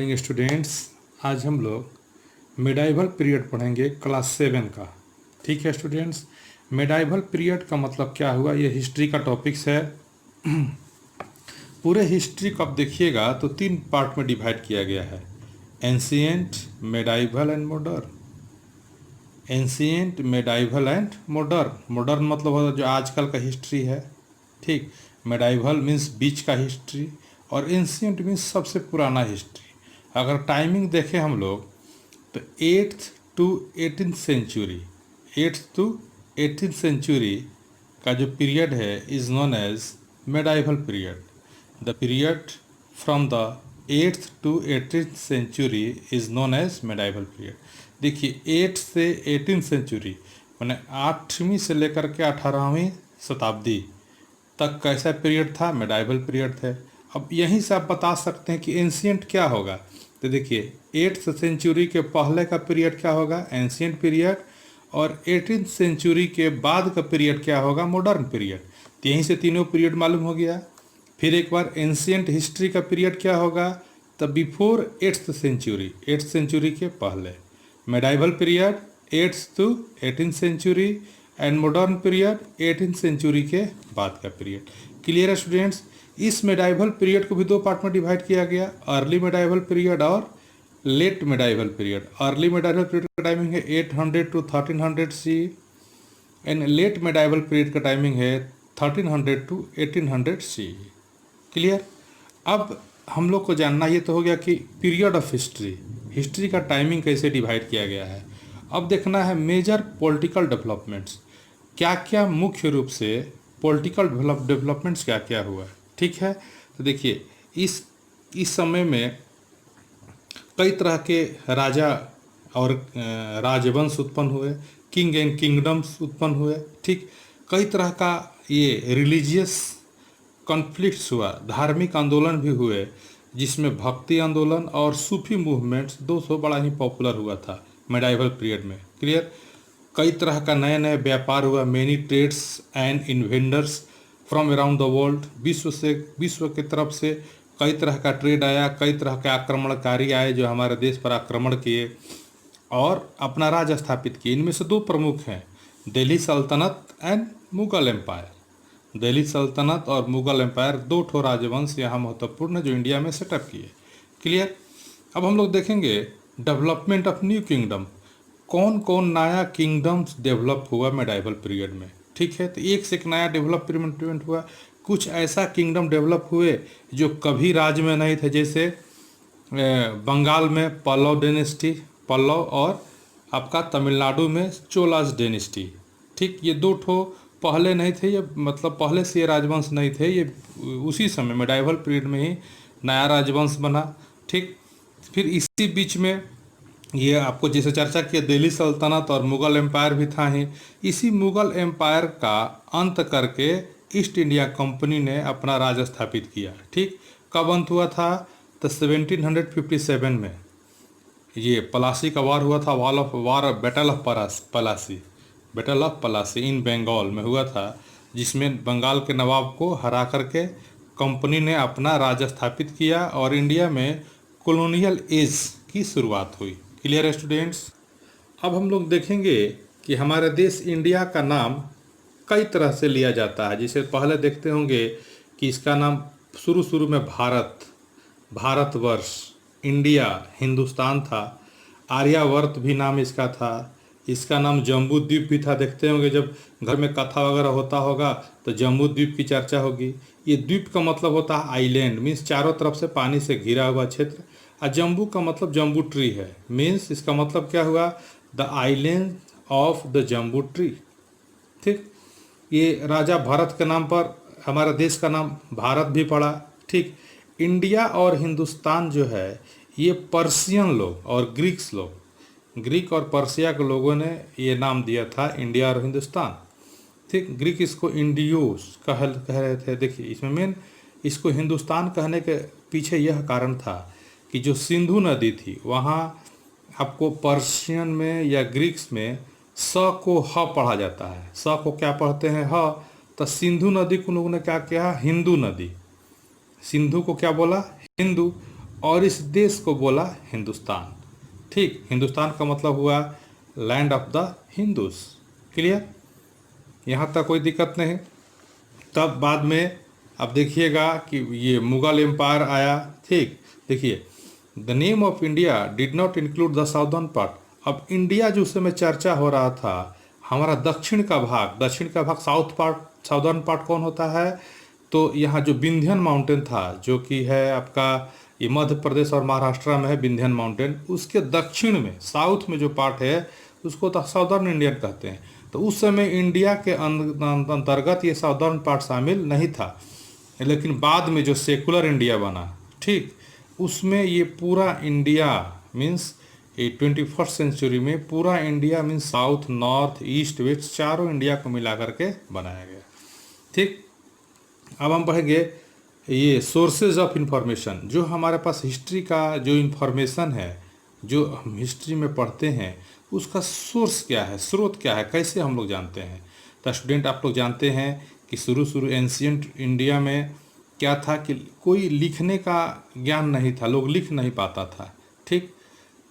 Morning students. आज हम लोग मिडाइवल पीरियड पढ़ेंगे क्लास 7 का। ठीक है स्टूडेंट्स, मिडाइवल पीरियड का मतलब क्या हुआ, ये हिस्ट्री का टॉपिक्स है। पूरे हिस्ट्री को आप देखिएगा तो 3 पार्ट में डिवाइड किया गया है, ancient, medieval and modern. Ancient, medieval and modern. Modern मतलब होता है जो आजकल का हिस्ट्री है, ठीक। मिडाइवल मीन्स बीच का हिस्ट्री और एंशिएंट मीन्स सबसे पुराना हिस्ट्री। अगर टाइमिंग देखें हम लोग तो 8th to 18th century, 8th to 18th century का जो पीरियड है is known as medieval period. The period from the 8th to 18th century is known as medieval period. देखिए 8 से 18th सेंचुरी मैंने 8वीं से लेकर के 18वीं शताब्दी तक कैसा पीरियड था, मिडाइवल पीरियड थे। अब यहीं से आप बता सकते हैं कि एंशिएंट क्या होगा। तो देखिए 8th सेंचुरी के पहले का पीरियड क्या होगा, एंशिएंट पीरियड, और 18th सेंचुरी के बाद का पीरियड क्या होगा, मॉडर्न पीरियड। तो यहीं से तीनों पीरियड मालूम हो गया। फिर एक बार एंशिएंट हिस्ट्री का पीरियड क्या होगा, तब before 8th century, 8th century के पहले। Medieval period 8th to 18th century and modern period 18th century के बाद का पीरियड। क्लियर है स्टूडेंट्स। इस मिडाइवल पीरियड को भी 2 पार्ट में डिवाइड किया गया, अर्ली मिडाइवल पीरियड और late medieval period. Early medieval period का टाइमिंग है 800 to 1300 C and late medieval period का टाइमिंग है 1300 to 1800 सी। क्लियर। अब हम लोग को जानना ये तो हो गया कि पीरियड ऑफ हिस्ट्री, हिस्ट्री का टाइमिंग कैसे डिवाइड किया गया है। अब देखना है मेजर पॉलिटिकल डेवलपमेंट्स, क्या क्या मुख्य रूप से पॉलिटिकल डेवलपमेंट्स क्या क्या हुआ। ठीक है, तो देखिए इस समय में कई तरह के राजा और राजवंश उत्पन्न हुए, किंग एंड किंगडम्स उत्पन्न हुए। ठीक, कई तरह का ये रिलीजियस कॉन्फ्लिक्ट्स हुआ, धार्मिक आंदोलन भी हुए, जिसमें भक्ति आंदोलन और सूफी मूवमेंट्स 200 बड़ा ही पॉपुलर हुआ था मिडाइवल पीरियड में। क्लियर। कई तरह का नए नए व्यापार हुआ, many trades and invaders from around the world. विश्व की तरफ से कई तरह का ट्रेड आया, कई तरह के आक्रमणकारी आए जो हमारे देश पर आक्रमण किए और अपना राज स्थापित किए। इनमें से 2 प्रमुख हैं, दिल्ली सल्तनत एंड मुगल एम्पायर। दिल्ली सल्तनत और मुगल एम्पायर 2 ठो राजवंश यहाँ महत्वपूर्ण जो इंडिया में सेटअप किए। क्लियर। अब हम लोग देखेंगे डेवलपमेंट ऑफ न्यू किंगडम, कौन कौन नया किंगडम्स डेवलप हुआ मिडाइवल पीरियड में। ठीक है, तो एक से एक नया डेवलपमेंट हुआ। कुछ ऐसा किंगडम डेवलप हुए जो कभी राज्य में नहीं थे, जैसे बंगाल में पल्लव डेनेस्टी, पल्लव, और आपका तमिलनाडु में चोलास डेनेस्टी। ठीक, ये 2 ठो पहले नहीं थे, ये मतलब पहले से ये राजवंश नहीं थे, ये उसी समय मिडाइवल पीरियड में ही नया राजवंश बना। ठीक, फिर इसी बीच में ये आपको जैसे चर्चा किया दिल्ली सल्तनत और मुगल एम्पायर भी था ही। इसी मुगल एम्पायर का अंत करके ईस्ट इंडिया कंपनी ने अपना राज स्थापित किया। ठीक, कब अंत हुआ था, तो 1757 में ये पलासी का वार हुआ था, battle of Plassey, battle of Plassey in Bengal में हुआ था, जिसमें बंगाल के नवाब को हरा करके कंपनी ने अपना राज स्थापित किया और इंडिया में कॉलोनियल एज की शुरुआत हुई। क्लियर है स्टूडेंट्स। अब हम लोग देखेंगे कि हमारे देश इंडिया का नाम कई तरह से लिया जाता है। जैसे पहले देखते होंगे कि इसका नाम शुरू में भारतवर्ष, इंडिया, हिंदुस्तान था। आर्यावर्त भी नाम इसका था। इसका नाम जम्बू द्वीप भी था। देखते होंगे जब घर में कथा वगैरह होता होगा तो जम्बू द्वीप की चर्चा होगी। ये द्वीप का मतलब होता है आइलैंड, मीन्स चारों तरफ से पानी से घिरा हुआ क्षेत्र। और जम्बू का मतलब जम्बू ट्री है, मीन्स इसका मतलब क्या हुआ, the island of the jambu tree. ठीक, ये राजा भरत के नाम पर हमारा देश का नाम भारत भी पड़ा। ठीक, इंडिया और हिंदुस्तान जो है ये पर्शियन लोग और ग्रीक्स लोग, ग्रीक और पर्शिया के लोगों ने ये नाम दिया था इंडिया और हिंदुस्तान। ठीक, ग्रीक इसको इंडियोस कह रहे थे। देखिए इसमें मेन इसको हिंदुस्तान कहने के पीछे यह कारण था कि जो सिंधु नदी थी वहाँ आपको पर्शियन में या ग्रीक्स में स को ह पढ़ा जाता है। स को क्या पढ़ते हैं, ह। तो सिंधु नदी को लोगों ने क्या किया, हिंदू नदी। सिंधु को क्या बोला, हिंदू। और इस देश को बोला हिंदुस्तान। ठीक, हिंदुस्तान का मतलब हुआ land of the Hindus. Clear, यहाँ तक कोई दिक्कत नहीं। तब बाद में अब देखिएगा कि ये मुगल एम्पायर आया। ठीक, देखिए the name of India did not include the southern part. अब इंडिया जो उस समय चर्चा हो रहा था, हमारा दक्षिण का भाग साउदर्न पार्ट कौन होता है? तो यहाँ जो विंध्यन माउंटेन था, जो कि है आपका ये मध्य प्रदेश और महाराष्ट्र में है विंध्यन माउंटेन, उसके दक्षिण में साउथ में जो पार्ट है उसको तो साउदर्न इंडियन कहते हैं। तो उस समय इंडिया के अंतर्गत ये साउदर्न पार्ट शामिल नहीं था, लेकिन बाद में जो सेकुलर इंडिया बना, ठीक, उसमें ये पूरा इंडिया मीन्स ये 21st सेंचुरी में पूरा India means south north east west चारों इंडिया को मिला करके बनाया गया। ठीक, अब हम पढ़ेंगे ये सोर्सेज ऑफ इंफॉर्मेशन। जो हमारे पास हिस्ट्री का जो इंफॉर्मेशन है, जो हम हिस्ट्री में पढ़ते हैं, उसका सोर्स क्या है, स्रोत क्या है, कैसे हम लोग जानते हैं? तो स्टूडेंट आप लोग जानते हैं कि शुरू एंशियंट इंडिया में क्या था कि कोई लिखने का ज्ञान नहीं था, लोग लिख नहीं पाता था। ठीक,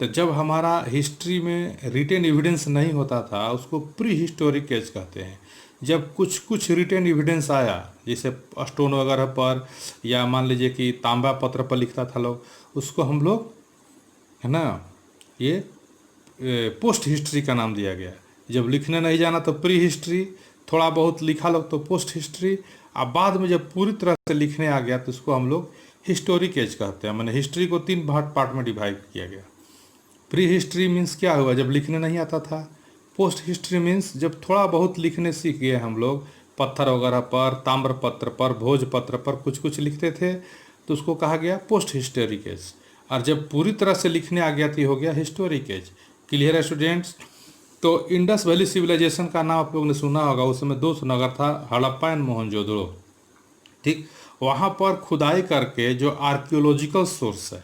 तो जब हमारा हिस्ट्री में रिटेन एविडेंस नहीं होता था, उसको प्री हिस्टोरिक एज कहते हैं। जब कुछ रिटेन एविडेंस आया, जैसे स्टोन वगैरह पर या मान लीजिए कि तांबा पत्र पर लिखता था लोग, उसको हम लोग है ना ये पोस्ट हिस्ट्री का नाम दिया गया। जब लिखने नहीं जाना तो प्री हिस्ट्री, थोड़ा बहुत लिखा लोग तो पोस्ट हिस्ट्री, और बाद में जब पूरी तरह से लिखने आ गया तो उसको हम लोग हिस्टोरिक एज कहते हैं। मैंने हिस्ट्री को 3 पार्ट में डिवाइड किया गया। प्री हिस्ट्री मीन्स क्या हुआ, जब लिखने नहीं आता था। पोस्ट हिस्ट्री मीन्स जब थोड़ा बहुत लिखने सीख गए हम लोग, पत्थर वगैरह पर, ताम्र पत्र पर, भोजपत्र पर कुछ लिखते थे, तो उसको कहा गया पोस्ट हिस्टोरिक एज। और जब पूरी तरह से लिखने आ गया तो हो गया हिस्टोरिक एज। क्लियर है स्टूडेंट्स? तो इंडस वैली सिविलाइजेशन का नाम आप लोगों ने सुना होगा। उस समय 2 नगर था, हड़प्पा एंड मोहनजोदड़ो। ठीक, वहाँ पर खुदाई करके जो आर्कियोलॉजिकल सोर्स है,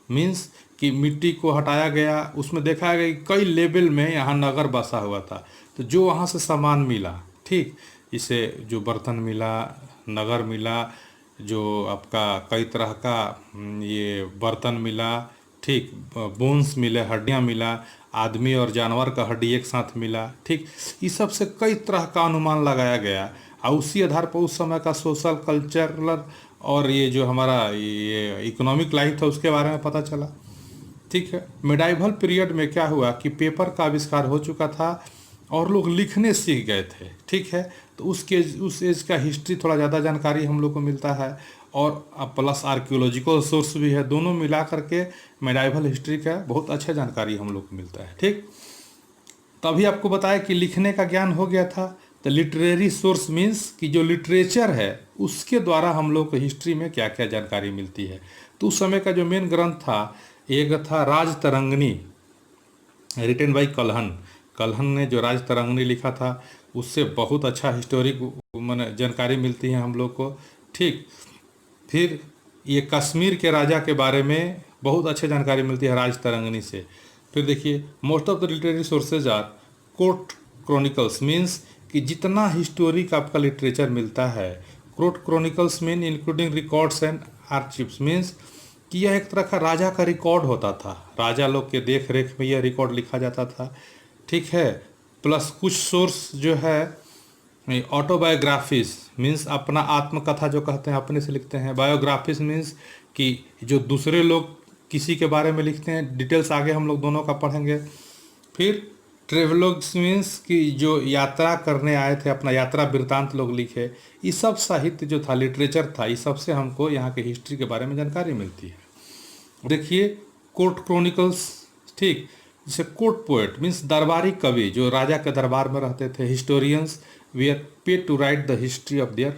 मीन्स कि मिट्टी को हटाया गया, उसमें देखा गया कि कई लेवल में यहाँ नगर बसा हुआ था। तो जो वहाँ से सामान मिला, ठीक, इसे जो बर्तन मिला, नगर मिला, जो आपका कई तरह का ये बर्तन मिला, ठीक, बोन्स मिले, हड्डियाँ मिला, आदमी और जानवर का हड्डी एक साथ मिला। ठीक, इस सब से कई तरह का अनुमान लगाया गया और उसी आधार पर उस समय का सोशल कल्चरल और ये जो हमारा ये इकोनॉमिक लाइफ था उसके बारे में पता चला। ठीक है, मिडाइवल पीरियड में क्या हुआ कि पेपर का आविष्कार हो चुका था और लोग लिखने सीख गए थे। ठीक है, तो उस एज का हिस्ट्री थोड़ा ज़्यादा जानकारी हम लोग को मिलता है और प्लस आर्कियोलॉजिकल सोर्स भी है, दोनों मिला करके मिडाइवल हिस्ट्री का बहुत अच्छा जानकारी हम लोग को मिलता है। ठीक, तभी आपको बताया कि लिखने का ज्ञान हो गया था। तो लिटरेरी सोर्स मीन्स कि जो लिटरेचर है उसके द्वारा हम लोग को हिस्ट्री में क्या क्या जानकारी मिलती है। तो उस समय का जो मेन ग्रंथ था, एक था राजतरंगिणी, रिटन बाई कल्हन ने जो राजतरंगिणी लिखा था, उससे बहुत अच्छा हिस्टोरिक माने जानकारी मिलती है हम लोग को। ठीक, फिर ये कश्मीर के राजा के बारे में बहुत अच्छी जानकारी मिलती है राजतरंगिणी से। फिर देखिए most of the literary sources are court chronicles, means कि जितना हिस्टोरिक आपका लिटरेचर मिलता है, court chronicles mean including records and archives, means कि यह एक तरह का राजा का रिकॉर्ड होता था, राजा लोग के देख रेख में यह रिकॉर्ड लिखा जाता था। ठीक है, प्लस कुछ सोर्स जो है ऑटोबायोग्राफीज, मीन्स अपना आत्मकथा जो कहते हैं अपने से लिखते हैं। बायोग्राफीज मीन्स कि जो दूसरे लोग किसी के बारे में लिखते हैं, डिटेल्स आगे हम लोग दोनों का पढ़ेंगे। फिर ट्रेवलॉग्स मीन्स कि जो यात्रा करने आए थे, अपना यात्रा वृत्तांत लोग लिखे। ये सब साहित्य जो था, लिटरेचर था, इस सब से हमको यहाँ के हिस्ट्री के बारे में जानकारी मिलती है। देखिए कोर्ट क्रॉनिकल्स, ठीक, जैसे कोर्ट पोएट मीन्स दरबारी कवि जो राजा के दरबार में रहते थे। Historians we are paid to write the history of their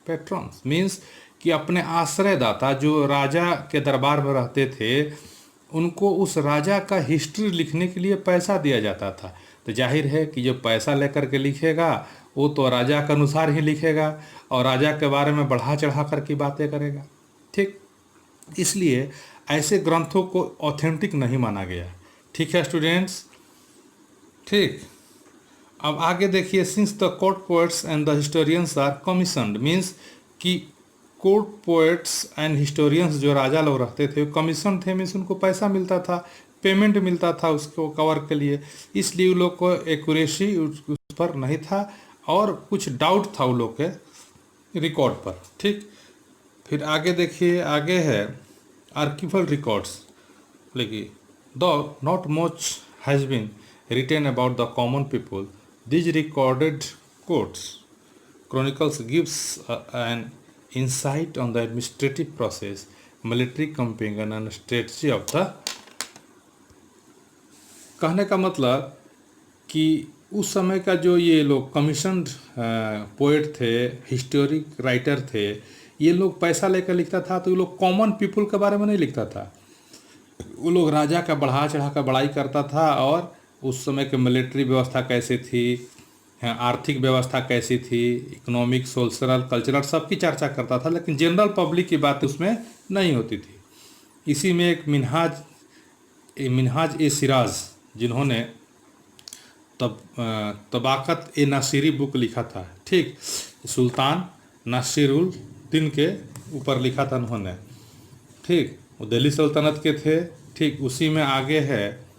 patrons, means कि अपने आश्रयदाता जो राजा के दरबार में रहते थे, उनको उस राजा का हिस्ट्री लिखने के लिए पैसा दिया जाता था। तो जाहिर है कि जो पैसा लेकर के लिखेगा वो तो राजा के अनुसार ही लिखेगा और राजा के बारे में बढ़ा चढ़ा कर की बातें करेगा। ठीक, इसलिए ऐसे ग्रंथों को ऑथेंटिक नहीं माना गया। ठीक है स्टूडेंट्स? ठीक, अब आगे देखिए, since the court poets and the historians are commissioned, means कि कोर्ट पोएट्स एंड हिस्टोरियंस जो राजा लोग रहते थे कमीशन थे, मीन्स उनको पैसा मिलता था, पेमेंट मिलता था उसको कवर के लिए, इसलिए उन लोग को एक्यूरेसी उस पर नहीं था और कुछ डाउट था उन लोग के रिकॉर्ड पर। ठीक, फिर आगे देखिए, आगे है आर्किवल रिकॉर्ड्स। देखिए, though not much has been written about the common people, these recorded quotes chronicles gives an insight on the administrative process, military campaign and strategy of the। कहने का मतलब कि उस समय का जो ये लोग कमीशन पोएट थे, हिस्टोरिक राइटर थे, ये लोग पैसा लेकर लिखता था, तो ये लोग कॉमन पीपल के बारे में नहीं लिखता था। वो लोग राजा का बढ़ा चढ़ा कर बड़ाई करता था और उस समय की मिलिट्री व्यवस्था कैसे थी, आर्थिक व्यवस्था कैसी थी, इकोनॉमिक, सोशल, कल्चरल सबकी चर्चा करता था, लेकिन जनरल पब्लिक की बात उसमें नहीं होती थी। इसी में एक मिनहाज ए सिराज, जिन्होंने तबाकत ए नासिरी बुक लिखा था। ठीक, सुल्तान नासिरुद्दीन के ऊपर लिखा था उन्होंने। ठीक, वो दिल्ली सल्तनत के थे। ठीक, उसी में आगे है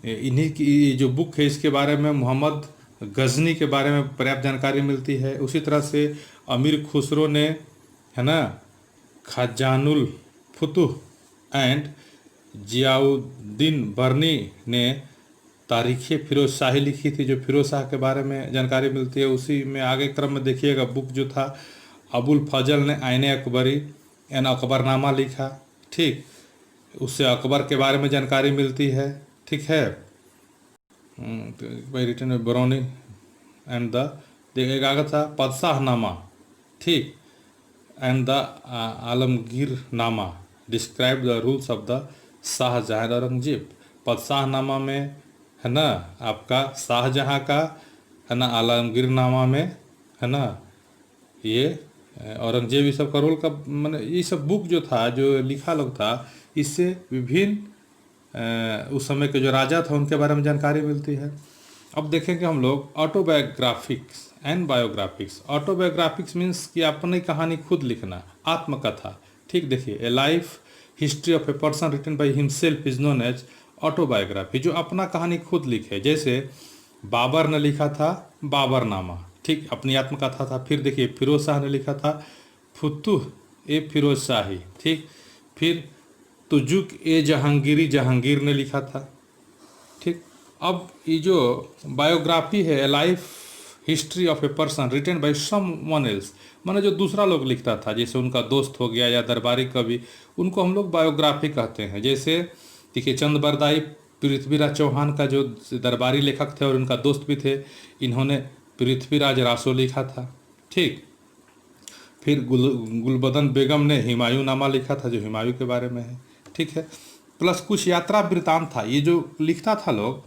इन्हीं की जो बुक है, इसके बारे में मोहम्मद गजनी के बारे में पर्याप्त जानकारी मिलती है। उसी तरह से अमीर खुसरो ने, है ना, खजानुल फुतुह एंड जियाउद्दीन बर्नी ने तारीख़ फिरोज शाही लिखी थी, जो फिरोज शाह के बारे में जानकारी मिलती है। उसी में आगे क्रम में देखिएगा, बुक जो था अबुल फजल ने आईने अकबरी एन अकबरनामा लिखा। ठीक, उससे अकबर के बारे में जानकारी मिलती है। ठीक है, by written Barani and the एक आगे था पदशाहनामा। ठीक, and the Alamgirnama describe the rules of the Shah Jahan Aurangzeb. Padshahnama में, है ना, आपका शाहजहां का, है ना, आलमगीरनामा में, है ना, ये औरंगजेब, ये सब का रोल का, मैंने ये सब बुक जो था, जो लिखा लोग था, इससे विभिन्न उस समय के जो राजा था उनके बारे में जानकारी मिलती है। अब देखेंगे हम लोग autobiographics and biographics. Autobiographics means कि अपनी कहानी खुद लिखना, आत्मकथा। ठीक, देखिए, a life history of a person written by himself is known as autobiography, जो अपना कहानी खुद लिखे। जैसे बाबर ने लिखा था बाबरनामा, ठीक, अपनी आत्मकथा था। फिर देखिए, फिरोज शाह ने लिखा था फुतुह ए फिरोज शाही। ठीक, फिर तुजुक ए जहांगीरी, जहांगीर ने लिखा था। ठीक, अब ये जो बायोग्राफी है, life history of a person written by someone else, माने जो दूसरा लोग लिखता था, जैसे उनका दोस्त हो गया या दरबारी कवि, उनको हम लोग बायोग्राफी कहते हैं। जैसे देखिए, चंद बरदाई पृथ्वीराज चौहान का जो दरबारी लेखक थे और उनका दोस्त भी थे, इन्होंने पृथ्वीराज रासो लिखा था। ठीक, फिर गुलबदन बेगम ने हुमायूं नामा लिखा था, जो हुमायूं के बारे में है। ठीक है, प्लस कुछ यात्रा वृतांत था। ये जो लिखता था लोग,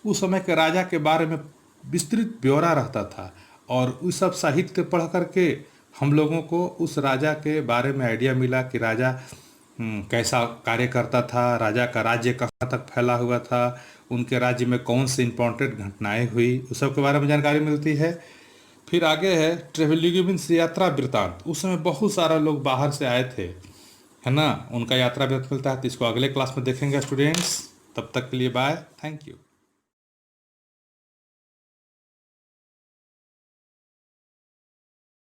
उस समय के राजा के बारे में विस्तृत ब्यौरा रहता था, और उस सब साहित्य पढ़ करके हम लोगों को उस राजा के बारे में आइडिया मिला कि राजा कैसा कार्य करता था, राजा का राज्य कहाँ तक फैला हुआ था, उनके राज्य में कौन सी इंपॉर्टेंट घटनाएं हुई, उस सब के बारे में जानकारी मिलती है। फिर आगे है ट्रेवलिंग मीन्स यात्रा वृतांत। उस समय बहुत सारा लोग बाहर से आए थे, है ना, उनका यात्रा वृतांत मिलता है। तो इसको अगले क्लास में देखेंगे स्टूडेंट्स। तब तक के लिए बाय, थैंक यू।